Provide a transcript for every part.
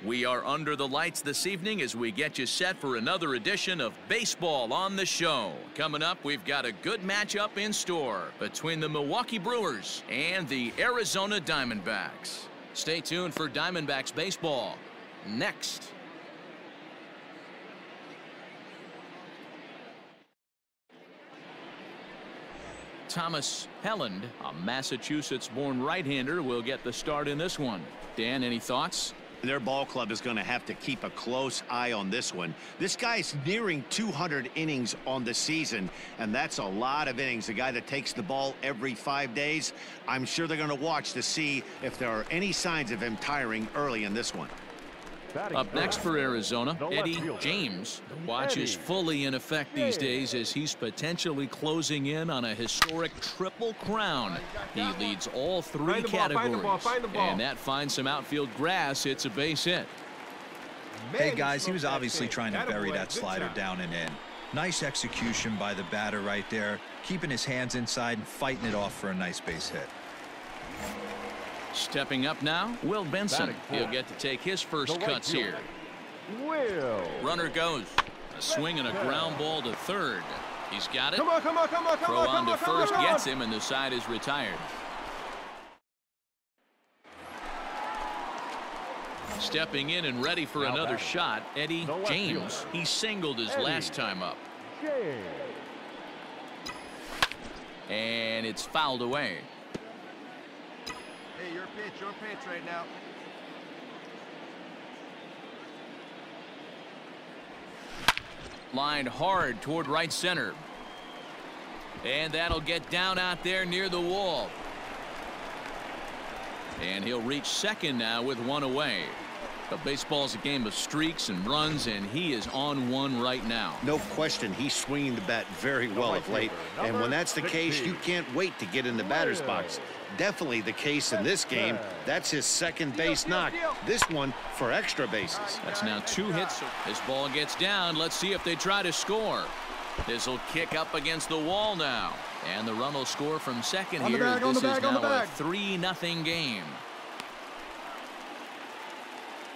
We are under the lights this evening as we get you set for another edition of Baseball on the Show. Coming up, we've got a good matchup in store between the Milwaukee Brewers and the Arizona Diamondbacks. Stay tuned for Diamondbacks baseball next. Thomas Helland, a Massachusetts-born right-hander, will get the start in this one. Dan, any thoughts? Their ball club is going to have to keep a close eye on this one. This guy's nearing 200 innings on the season, and that's a lot of innings. A guy that takes the ball every 5 days. I'm sure they're going to watch to see if there are any signs of him tiring early in this one. Up next for Arizona, Eddie James. The watch is fully in effect these days as he's potentially closing in on a historic triple crown. He leads all three categories, and that finds some outfield grass. It's a base hit. Hey guys, he was obviously trying to bury that slider down and in. Nice execution by the batter right there, keeping his hands inside and fighting it off for a nice base hit. Stepping up now, Will Benson. He'll get to take his first cuts here. Runner goes. A swing and a ground ball to third. He's got it. Throw on to first gets him, and the side is retired. Stepping in and ready for another shot, Eddie James. He singled his last time up. And it's fouled away. Hey, your pitch right now. Lined hard toward right center. And that'll get down out there near the wall. And he'll reach second now with one away. But baseball's a game of streaks and runs, and he is on one right now. No question, he's swinging the bat very well of late. And when that's the case, you can't wait to get in the batter's box. Definitely the case in this game. That's his second base knock. This one for extra bases. That's now 2 hits. This ball gets down. Let's see if they try to score. This will kick up against the wall now. And the run will score from second here. This is now a 3-0 game.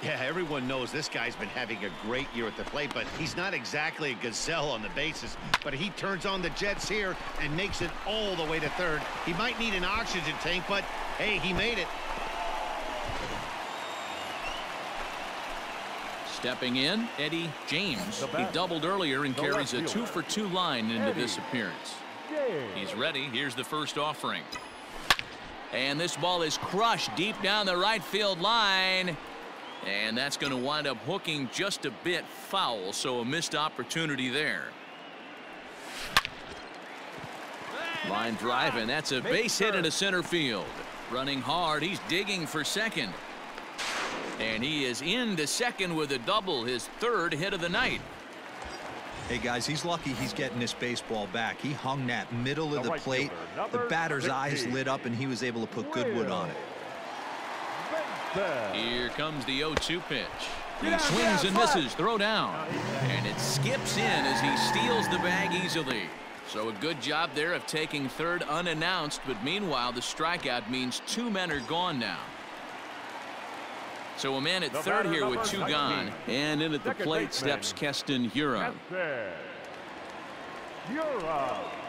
Yeah, everyone knows this guy's been having a great year at the plate, but he's not exactly a gazelle on the bases. But he turns on the jets here and makes it all the way to third. He might need an oxygen tank, but hey, he made it. Stepping in, Eddie James. He doubled earlier and carries a 2-for-2 line into this appearance. He's ready. Here's the first offering. And this ball is crushed deep down the right field line. And that's going to wind up hooking just a bit foul, so a missed opportunity there. Line drive, and that's a base hit into center field. Running hard, he's digging for second. And he is into second with a double, his third hit of the night. Hey guys, he's lucky he's getting this baseball back. He hung that middle of the plate. The batter's eyes lit up, and he was able to put good wood on it. Here comes the 0-2 pitch. He swings and misses. Throw down. And it skips in as he steals the bag easily. So a good job there of taking third unannounced. But meanwhile, the strikeout means 2 men are gone now. So a man at third here with 2 gone. And in at the plate steps Keston Hiura.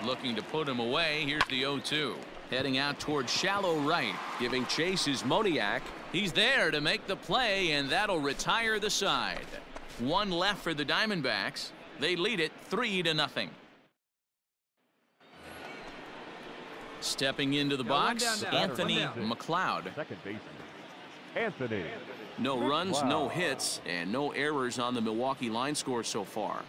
Looking to put him away. Here's the 0-2. Heading out towards shallow right. Giving chase is Moniak. He's there to make the play, and that'll retire the side. 1 left for the Diamondbacks. They lead it 3-0. Stepping into the box, Anthony McLeod. No runs, no hits, and no errors on the Milwaukee line score so far.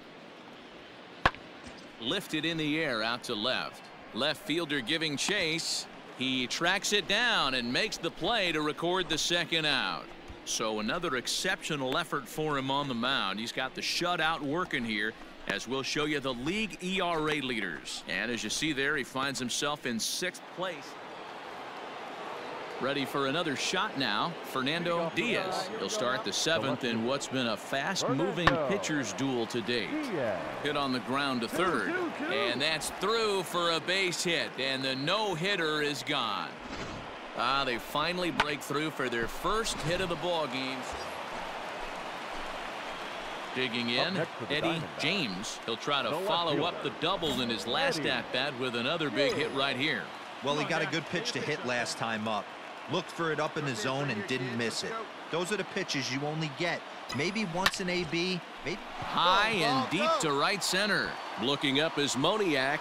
Lifted in the air out to left. Left fielder giving chase. He tracks it down and makes the play to record the second out. So another exceptional effort for him on the mound. He's got the shutout working here, as we'll show you the league ERA leaders. And as you see there, he finds himself in 6th place. Ready for another shot now, Fernando Diaz. He'll start the 7th in what's been a fast-moving pitcher's duel to date. Hit on the ground to third, and that's through for a base hit, and the no-hitter is gone. They finally break through for their first hit of the ball game. Digging in, Eddie James. He'll try to follow up the double in his last at-bat with another big hit right here. Well, he got a good pitch to hit last time up. Looked for it up in the zone and didn't miss it. Those are the pitches you only get. Maybe once an AB, maybe. High and deep to right center. Looking up is Moniak.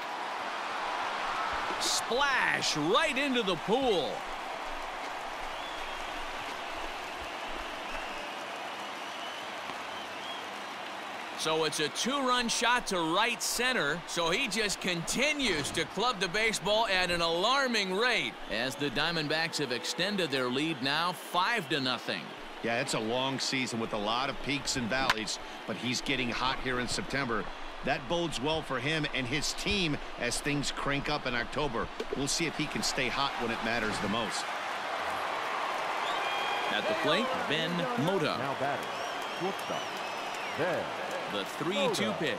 Splash right into the pool. So it's a two-run shot to right center. So he just continues to club the baseball at an alarming rate as the Diamondbacks have extended their lead now 5-0. Yeah, it's a long season with a lot of peaks and valleys, but he's getting hot here in September. That bodes well for him and his team as things crank up in October. We'll see if he can stay hot when it matters the most. At the plate, Ben Mota. Now batting, shortstop, Ben. The 3-2 pitch.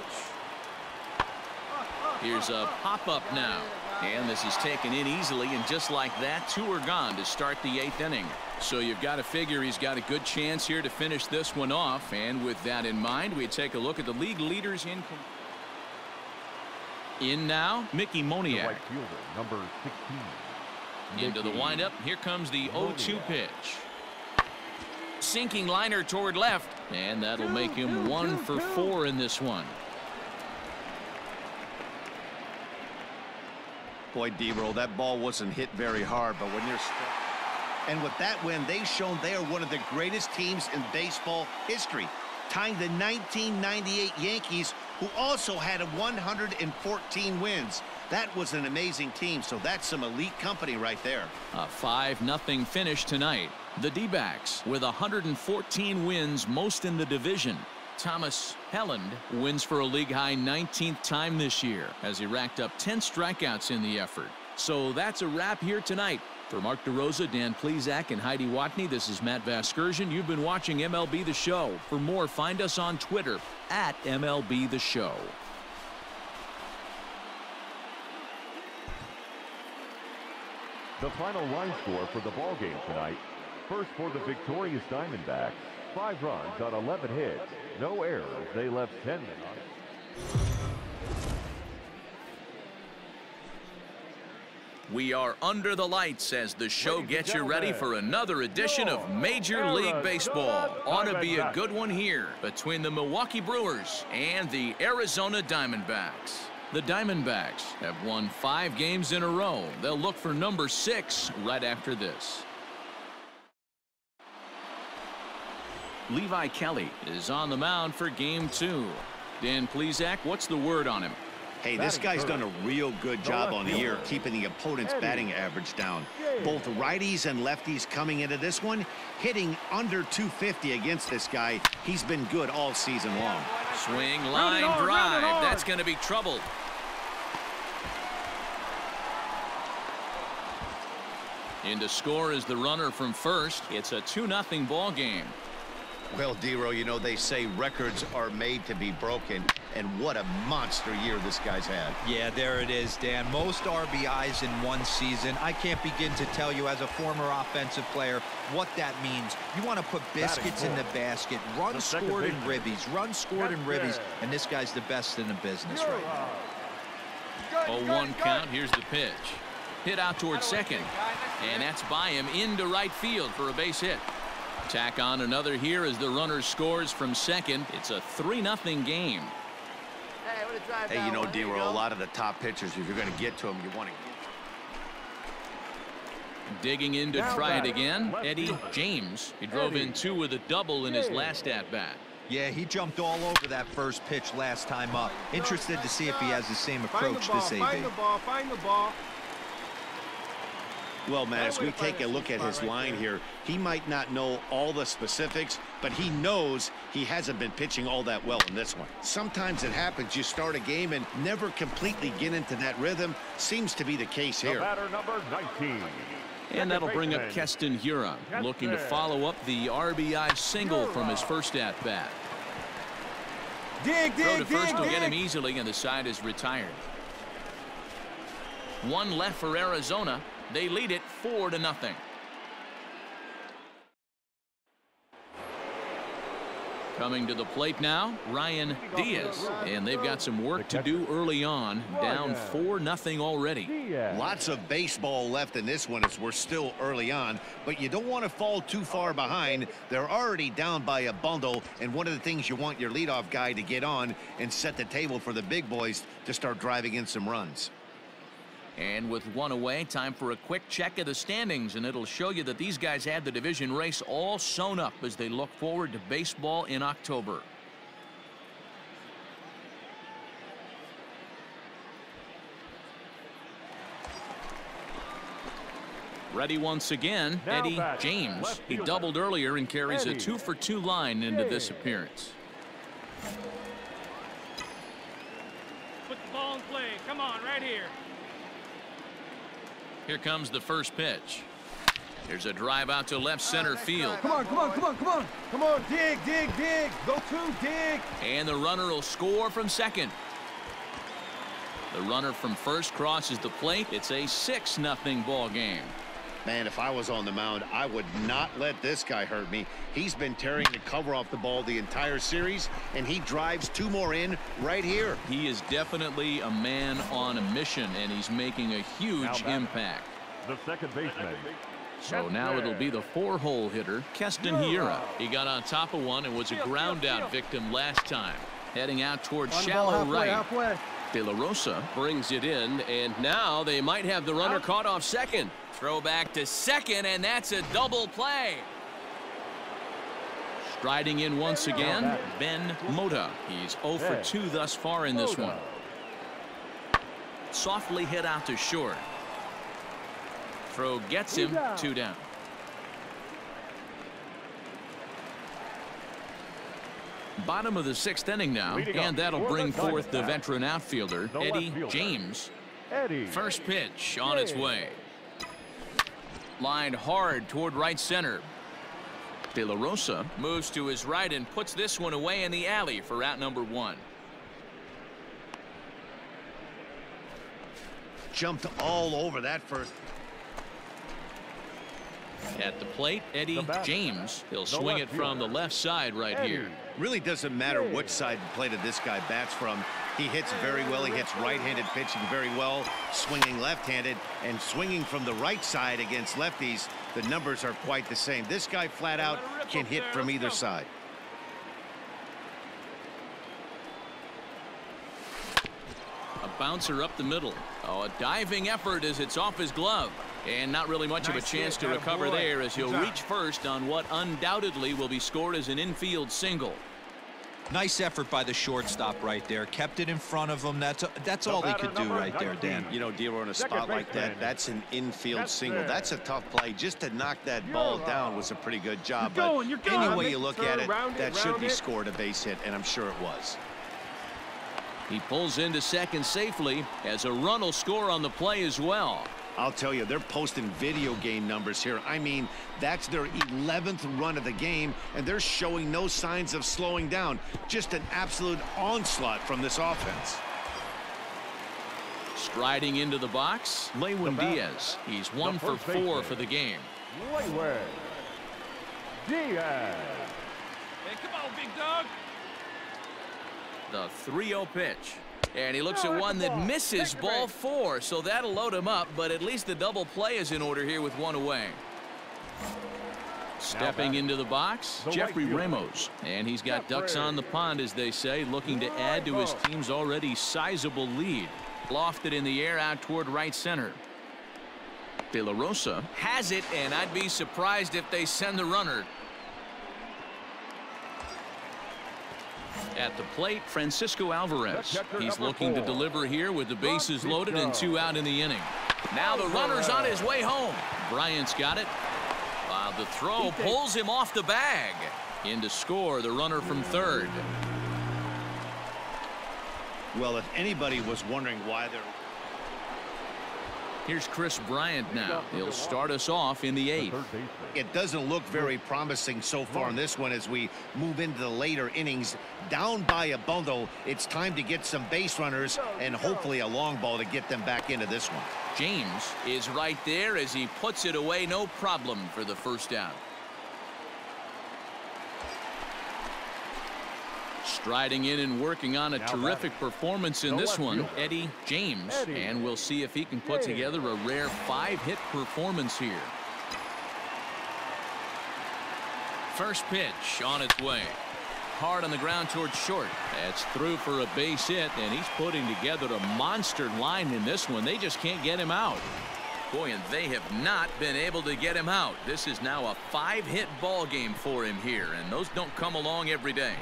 Here's a pop-up now. And this is taken in easily, and just like that, 2 are gone to start the 8th inning. So you've got to figure he's got a good chance here to finish this one off. And with that in mind, we take a look at the league leaders in now, Mickey Moniak. Right fielder, number 16. Into the windup. Here comes the 0-2 pitch. Sinking liner toward left, and that'll make him 1 for 4 in this one. Boy, D-Roll, that ball wasn't hit very hard, but when you're and with that win, they've shown they are one of the greatest teams in baseball history, tying the 1998 Yankees, who also had 114 wins. That was an amazing team, so that's some elite company right there. A 5-0 finish tonight. The D-backs with 114 wins, most in the division. Thomas Helland wins for a league-high 19th time this year as he racked up 10 strikeouts in the effort. So that's a wrap here tonight. For Mark DeRosa, Dan Plesac, and Heidi Watney, this is Matt Vasgersian. You've been watching MLB The Show. For more, find us on Twitter at MLB The Show. The final line score for the ball game tonight. First for the victorious Diamondbacks. 5 runs on 11 hits. No errors. They left 10 men on. We are under the lights as the show gets you ready for another edition of Major League Baseball. Ought to be a good one here between the Milwaukee Brewers and the Arizona Diamondbacks. The Diamondbacks have won 5 games in a row. They'll look for number 6 right after this. Levi Kelly is on the mound for game 2. Dan Plesac, what's the word on him? Hey, this guy's done a real good job on the year keeping the opponent's batting average down. Both righties and lefties coming into this one, hitting under 250 against this guy. He's been good all season long. Swing, line, drive. That's going to be trouble. In to score is the runner from first. It's a 2-0 ball game. Well, D-Row, you know, they say records are made to be broken, and what a monster year this guy's had. Yeah, there it is, Dan. Most RBIs in one season. I can't begin to tell you as a former offensive player what that means. You want to put biscuits in the basket, runs scored in ribbies, runs scored in ribbies, and this guy's the best in the business right now. 0-1 count. Here's the pitch. Hit out towards second, and that's by him into right field for a base hit. Tack on another here as the runner scores from second. It's a 3-0 game. Hey, you know, D-Row, a lot of the top pitchers, if you're going to get to them, you want to. Digging in to try it again, Eddie James. He drove in 2 with a double in his last at-bat. Yeah, he jumped all over that first pitch last time up. Interested to see if he has the same approach this AB. Find the ball, find the ball. Well, Matt, as we take a look at his line here, he might not know all the specifics, but he knows he hasn't been pitching all that well in this one. Sometimes it happens. You start a game and never completely get into that rhythm. Seems to be the case here. Batter number 19. And that'll bring up Keston Hiura, looking to follow up the RBI single from his first at-bat. Throw to first will get him easily, and the side is retired. 1 left for Arizona. They lead it 4-0. Coming to the plate now, Ryan Diaz. And they've got some work to do early on. Down 4-0 already. Lots of baseball left in this one as we're still early on, but you don't want to fall too far behind. They're already down by a bundle, and one of the things you want your leadoff guy to get on and set the table for the big boys to start driving in some runs. And with one away, time for a quick check of the standings, and it'll show you that these guys had the division race all sewn up as they look forward to baseball in October. Ready once again, Now Eddie back, James. left He fielder. doubled earlier and carries Eddie a 2-for-2 line into this appearance. Put the ball in play. Come on, right here. Here comes the first pitch. There's a drive out to left center field. Come on, come on, come on, come on. Come on, dig, dig, dig. Go to, dig. And the runner will score from second. The runner from first crosses the plate. It's a 6-0 ball game. Man, if I was on the mound, I would not let this guy hurt me. He's been tearing the cover off the ball the entire series, and he drives 2 more in right here. He is definitely a man on a mission, and he's making a huge impact. The second baseman. So now it'll be the 4-hole hitter, Keston Hiura. He got on top of one and was a ground out victim last time. Heading out towards shallow right. Halfway. De La Rosa brings it in, and now they might have the runner caught off second. Throw back to second, and that's a double play. Striding in once again, Ben Mota. He's 0 for 2 thus far in this one. Softly hit out to short. Throw gets him 2 down. Bottom of the 6th inning now, and that'll bring forth the veteran outfielder, Eddie James. First pitch on its way. Lined hard toward right center. De La Rosa moves to his right and puts this one away in the alley for out number 1. Jumped all over that first. At the plate, Eddie James. He'll swing it from the left side right here. Really doesn't matter which side of the plate this guy bats from. He hits very well. He hits right-handed pitching very well, swinging left-handed, and swinging from the right side against lefties. The numbers are quite the same. This guy flat out can hit from either side. A bouncer up the middle. Oh, a diving effort as it's off his glove. And not really much of a chance to recover there as he'll reach first on what undoubtedly will be scored as an infield single. Nice effort by the shortstop right there. Kept it in front of him. That's all he could do right there, Dan. You know, Dealer, in a spot like that, that's an infield single. That's a tough play. Just to knock that ball down was a pretty good job. But any way you look at it, that should be scored a base hit, and I'm sure it was. He pulls into second safely as a run will score on the play as well. I'll tell you, they're posting video game numbers here. I mean, that's their 11th run of the game, and they're showing no signs of slowing down. Just an absolute onslaught from this offense. Striding into the box, Lewin Diaz. He's 1 for 4 for the game. Lewin Diaz. Hey, come on, big dog. The 3-0 pitch. And he looks at one that misses ball 4, so that'll load him up, but at least the double play is in order here with 1 away. Stepping into the box, Jeffrey Ramos. And he's got ducks on the pond, as they say, looking to add to his team's already sizable lead. Lofted in the air out toward right center. De La Rosa has it, and I'd be surprised if they send the runner. At the plate, Francisco Alvarez. He's looking to deliver here with the bases loaded and 2 out in the inning. Now the runner's on his way home. Bryant's got it. The throw pulls him off the bag. In to score, the runner from third. Well, if anybody was wondering why they're... Here's Chris Bryant now. He'll start us off in the 8th. It doesn't look very promising so far in this one as we move into the later innings. Down by a bundle, it's time to get some base runners and hopefully a long ball to get them back into this one. James is right there as he puts it away, no problem for the first out. Striding in and working on a terrific performance in this one, Eddie James. And we'll see if he can put together a rare 5-hit performance here. First pitch on its way. Hard on the ground towards short. That's through for a base hit, and he's putting together a monster line in this one. They just can't get him out. Boy, and they have not been able to get him out. This is now a 5-hit ball game for him here, and those don't come along every day.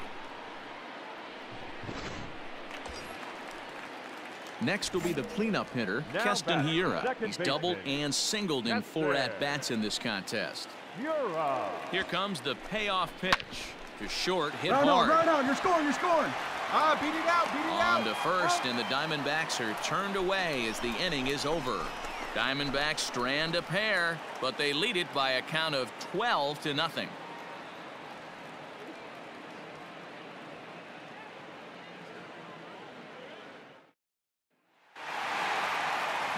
Next will be the cleanup hitter, Keston Hiura. He's doubled and singled in 4 at-bats in this contest. Here comes the payoff pitch. To short, hit hard. Right on, you're scoring. Beat it out. On to first, and the Diamondbacks are turned away as the inning is over. Diamondbacks strand a pair, but they lead it by a count of 12-0.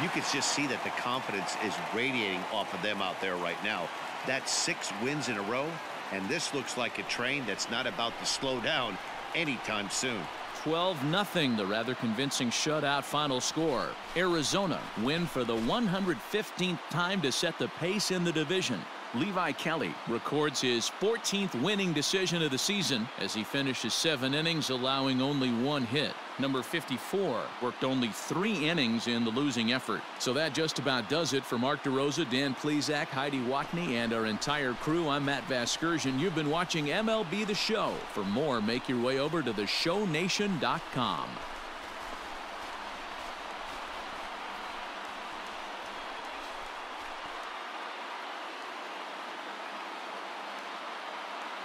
You can just see that the confidence is radiating off of them out there right now. That's 6 wins in a row, and this looks like a train that's not about to slow down anytime soon. 12-0, the rather convincing shutout final score. Arizona win for the 115th time to set the pace in the division. Levi Kelly records his 14th winning decision of the season as he finishes 7 innings, allowing only 1 hit. Number 54 worked only 3 innings in the losing effort. So that just about does it for Mark DeRosa, Dan Plesac, Heidi Watney, and our entire crew. I'm Matt Vasgersian. You've been watching MLB The Show. For more, make your way over to theshownation.com.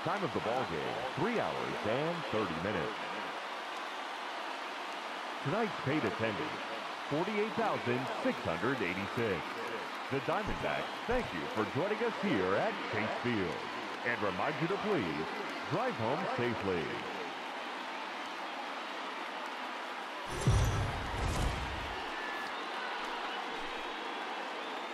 Time of the ball game, 3 hours and 30 minutes. Tonight's paid attendance, 48,686. The Diamondbacks thank you for joining us here at Chase Field and remind you to please drive home safely.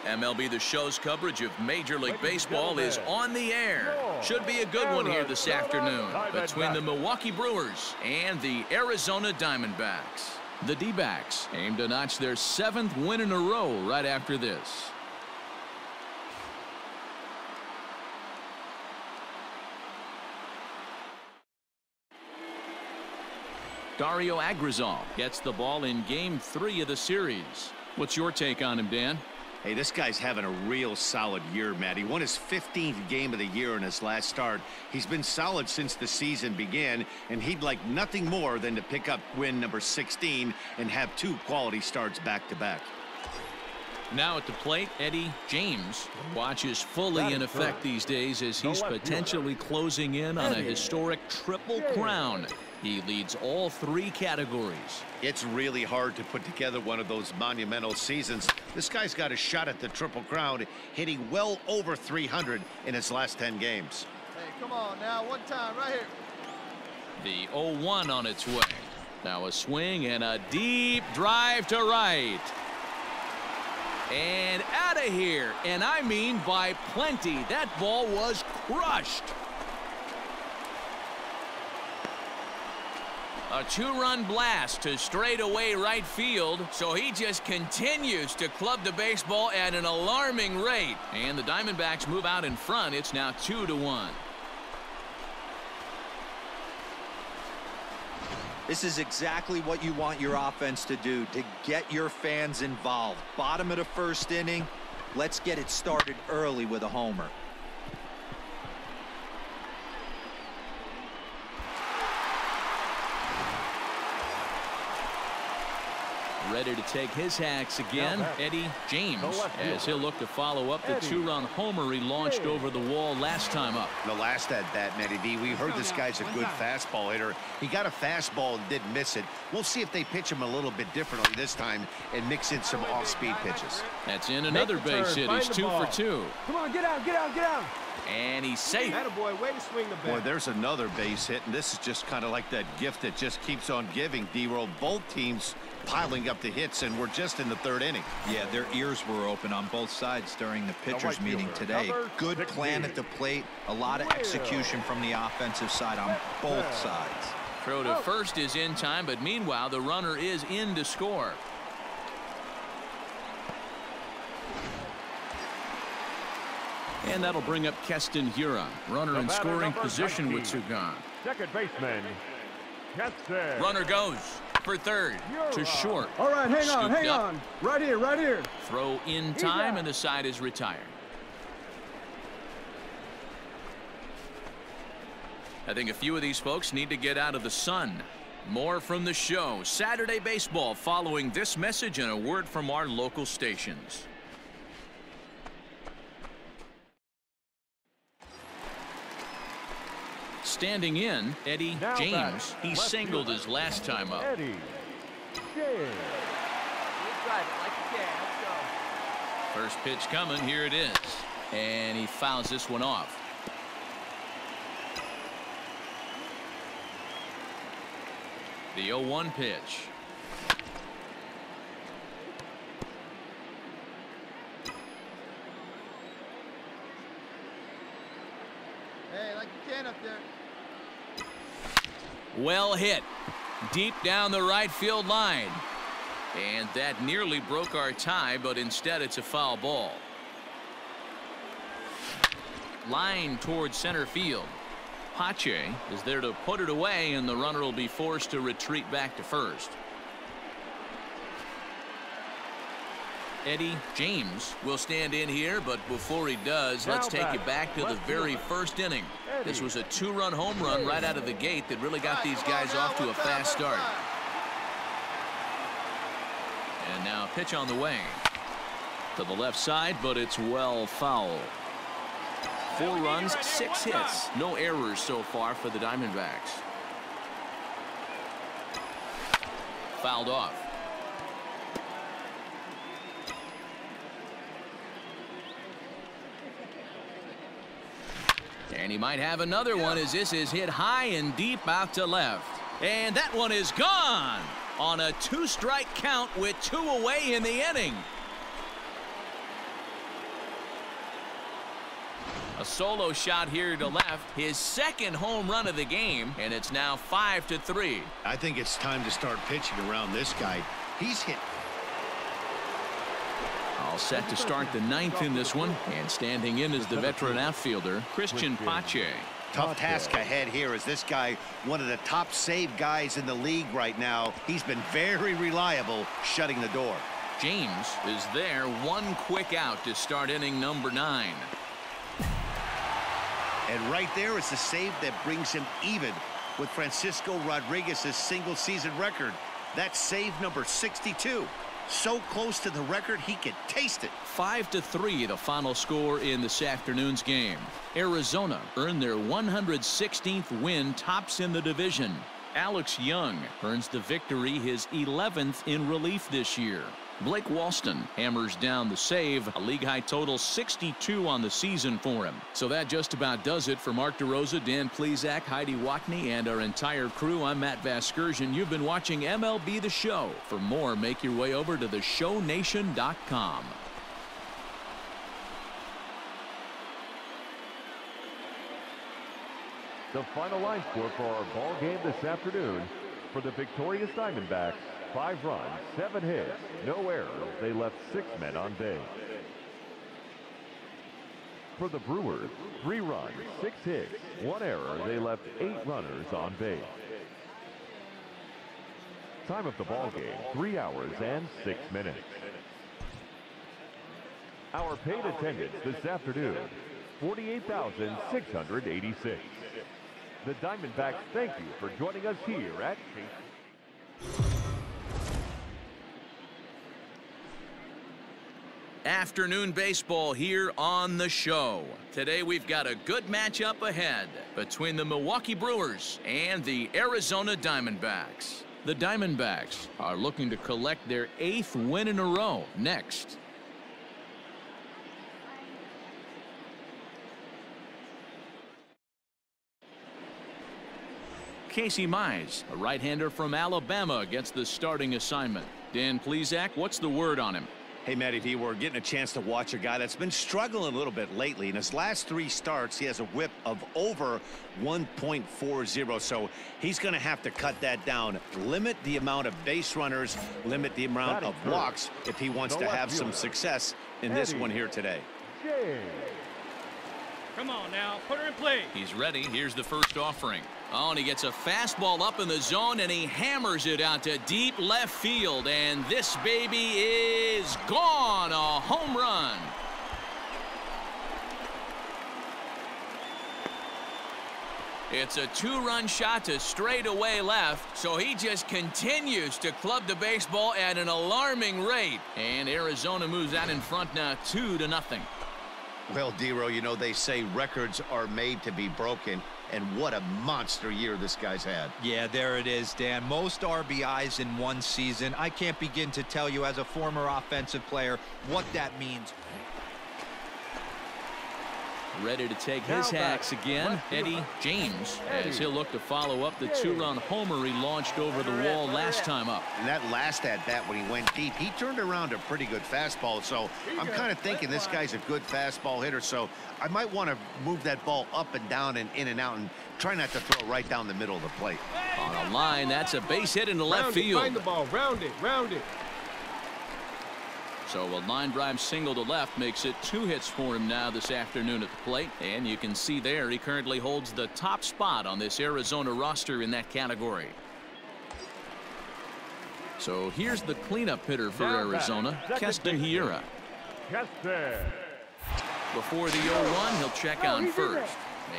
MLB The Show's coverage of Major League Baseball is on the air. Should be a good one here this afternoon between the Milwaukee Brewers and the Arizona Diamondbacks. The D-backs aim to notch their 7th win in a row right after this. Dario Agrizal gets the ball in Game 3 of the series. What's your take on him, Dan? Hey, this guy's having a real solid year, Matt. He won his 15th game of the year in his last start. He's been solid since the season began, and he'd like nothing more than to pick up win number 16 and have 2 quality starts back-to-back. Now at the plate, Eddie James. Watch is fully in effect these days as he's potentially closing in on a historic triple crown. He leads all 3 categories. It's really hard to put together one of those monumental seasons. This guy's got a shot at the Triple Crown, hitting well over 300 in his last 10 games. Hey, come on now, one time right here. The 0-1 on its way. Now a swing and a deep drive to right. And out of here, and I mean by plenty. That ball was crushed. A 2-run blast to straightaway right field, so he just continues to club the baseball at an alarming rate. And the Diamondbacks move out in front. It's now 2-1. This is exactly what you want your offense to do, to get your fans involved. Bottom of the 1st inning, let's get it started early with a homer. Ready to take his hacks again, Eddie James, as he'll look to follow up the 2-run homer he launched over the wall last time up. The last at-bat, Matty V, we heard this guy's a good fastball hitter. He got a fastball and didn't miss it. We'll see if they pitch him a little bit differently this time and mix in some off-speed pitches. That's in another base hit. He's 2 for 2. Come on, get out, get out, get out. And he's safe. Attaboy, way to swing the bat. Boy, there's another base hit, and this is just kind of like that gift that just keeps on giving, D-Roll. Both teams piling up the hits, and we're just in the 3rd inning. Yeah, their ears were open on both sides during the pitchers' meeting today. Good plan at the plate, a lot of execution from the offensive side on both sides. Throw to first is in time, but meanwhile the runner is in to score. And that'll bring up Keston Huron. Runner in scoring position 19, with two gone. second baseman, Keston. Runner goes for third to short. All right, hang on, Scooped hang up. on. Right here, right here. Throw in time, and the side is retired. I think a few of these folks need to get out of the sun. More from the show. Saturday Baseball following this message and a word from our local stations. Standing in, Eddie Now James. batting, He left singled fielder, his last time up. Eddie James. First pitch coming. Here it is. And he fouls this one off. The 0-1 pitch. Hey, like you can up there. Well hit. Deep down the right field line. And that nearly broke our tie, but instead it's a foul ball. Line towards center field. Pache is there to put it away, and the runner will be forced to retreat back to first. Eddie James will stand in here, but before he does, let's take you back to the very first inning. This was a two-run home run right out of the gate that really got these guys off to a fast start. And now pitch on the way to the left side, but it's well foul. 4 runs, 6 hits, no errors so far for the Diamondbacks. Fouled off. And he might have another one as this is hit high and deep out to left. And that one is gone on a 2-strike count with 2 away in the inning. A solo shot here to left, his second home run of the game, and it's now 5-3. I think it's time to start pitching around this guy. He's hit. All set to start the 9th in this one, and standing in is the veteran outfielder, Christian Pache. Tough task ahead here as this guy, one of the top save guys in the league right now. He's been very reliable shutting the door. James is there, 1 quick out to start inning number 9. And right there is the save that brings him even with Francisco Rodriguez's single season record. That's save number 62. So close to the record he could taste it. 5-3 the final score in this afternoon's game. Arizona earned their 116th win, tops in the division. Alex Young earns the victory, his 11th in relief this year. Blake Walston hammers down the save, a league-high total 62 on the season for him. So that just about does it for Mark DeRosa, Dan Plesac, Heidi Watney, and our entire crew. I'm Matt Vasgersian. You've been watching MLB The Show. For more, make your way over to theshownation.com. The final line score for our ball game this afternoon for the victorious Diamondbacks. 5 runs, 7 hits, no errors. They left 6 men on base. For the Brewers, 3 runs, 6 hits, 1 error. They left 8 runners on base. Time of the ball game, 3 hours and 6 minutes. Our paid attendance this afternoon, 48,686. The Diamondbacks thank you for joining us here at Afternoon baseball here on the show. Today we've got a good matchup ahead between the Milwaukee Brewers and the Arizona Diamondbacks. The Diamondbacks are looking to collect their 8th win in a row next. Casey Mize, a right-hander from Alabama, gets the starting assignment. Dan Plesac, what's the word on him? Hey, Matty V, we're getting a chance to watch a guy that's been struggling a little bit lately. In his last 3 starts, he has a whip of over 1.40, so he's going to have to cut that down. Limit the amount of base runners, limit the amount of walks if he wants to have some success in this one here today. Come on now, put her in play. He's ready. Here's the first offering. Oh, and he gets a fastball up in the zone, and he hammers it out to deep left field. And this baby is gone. A home run. It's a 2-run shot to straightaway left, so he just continues to club the baseball at an alarming rate. And Arizona moves out in front now 2-0. Well, Dero, you know, they say records are made to be broken, and what a monster year this guy's had. Yeah, there it is, Dan. Most RBIs in one season. I can't begin to tell you as a former offensive player what that means. Ready to take his hacks again, Eddie James, as he'll look to follow up the 2-run homer he launched over the wall last time up. And that last at-bat when he went deep, he turned around a pretty good fastball, so I'm kind of thinking this guy's a good fastball hitter, so I might want to move that ball up and down and in and out and try not to throw it right down the middle of the plate. On a line, that's a base hit into left field. Find the ball, round it. So a line drive single to left makes it 2 hits for him now this afternoon at the plate. And you can see there he currently holds the top spot on this Arizona roster in that category. So here's the cleanup hitter for Arizona, Keston Hiura. Before the 0-1, he'll check on first.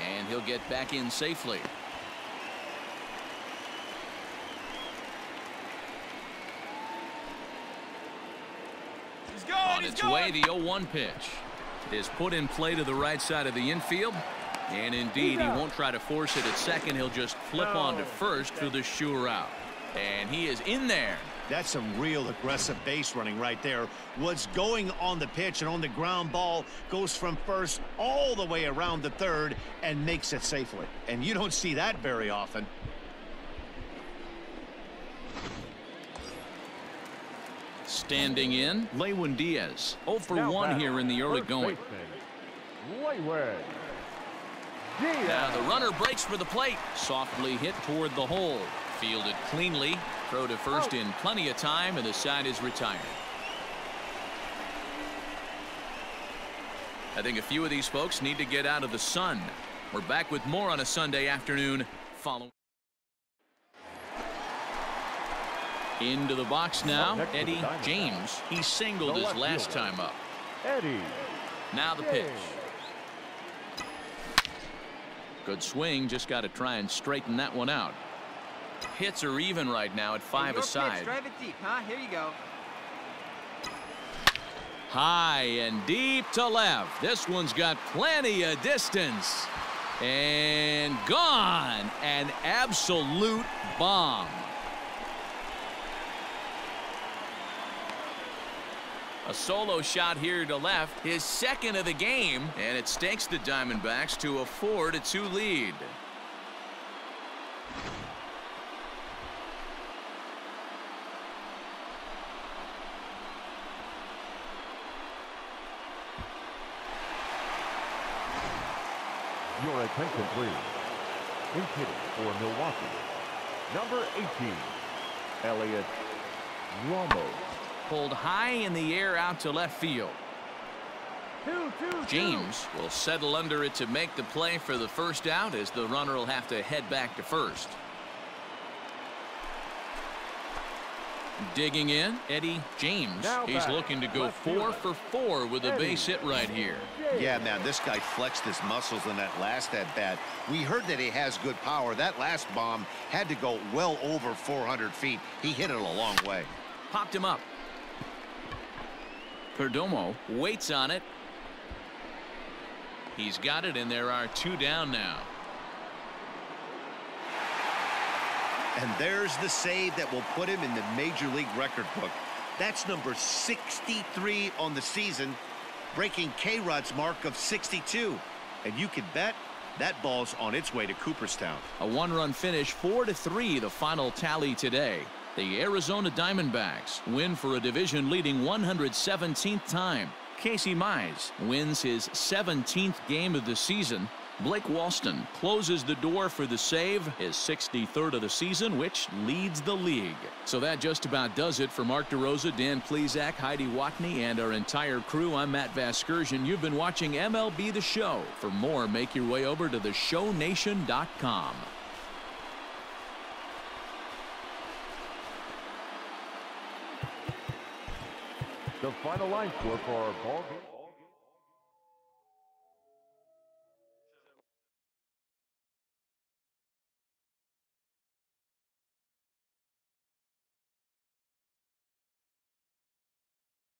And he'll get back in safely. On its way, the 0-1 pitch is put in play to the right side of the infield. And indeed, he won't try to force it at second. He'll just flip on to first for the sure out. And he is in there. That's some real aggressive base running right there. Was going on the pitch and on the ground ball, goes from first all the way around the third and makes it safely. And you don't see that very often. Standing in, Lewin Diaz. 0 for 1 here in the early going. Now the runner breaks for the plate. Softly hit toward the hole. Fielded cleanly. Throw to first in plenty of time, and the side is retired. I think a few of these folks need to get out of the sun. We're back with more on a Sunday afternoon following. Into the box now, Eddie James. He singled his last time up. Now the pitch. Good swing, just got to try and straighten that one out. Hits are even right now at 5 aside. Drive it deep, huh? Here you go. High and deep to left. This one's got plenty of distance. And gone. An absolute bomb. A solo shot here to left, his second of the game, and it stakes the Diamondbacks to a 4-2 lead. Your attention, please. In hitting for Milwaukee, number 18, Elliot Ramos. Pulled high in the air out to left field. James will settle under it to make the play for the first out, as the runner will have to head back to first. Digging in, Eddie James. He's looking to go 4 for 4 with a base hit right here. Yeah, man, this guy flexed his muscles in that last at-bat. We heard that he has good power. That last bomb had to go well over 400 feet. He hit it a long way. Popped him up. Perdomo waits on it. He's got it, and there are 2 down now. And there's the save that will put him in the Major League record book. That's number 63 on the season, breaking K-Rod's mark of 62. And you can bet that ball's on its way to Cooperstown. A 1-run finish, 4-3, the final tally today. The Arizona Diamondbacks win for a division-leading 117th time. Casey Mize wins his 17th game of the season. Blake Walston closes the door for the save, his 63rd of the season, which leads the league. So that just about does it for Mark DeRosa, Dan Plesac, Heidi Watney, and our entire crew. I'm Matt Vasgersian. You've been watching MLB The Show. For more, make your way over to theshownation.com. The final line score for our ball game.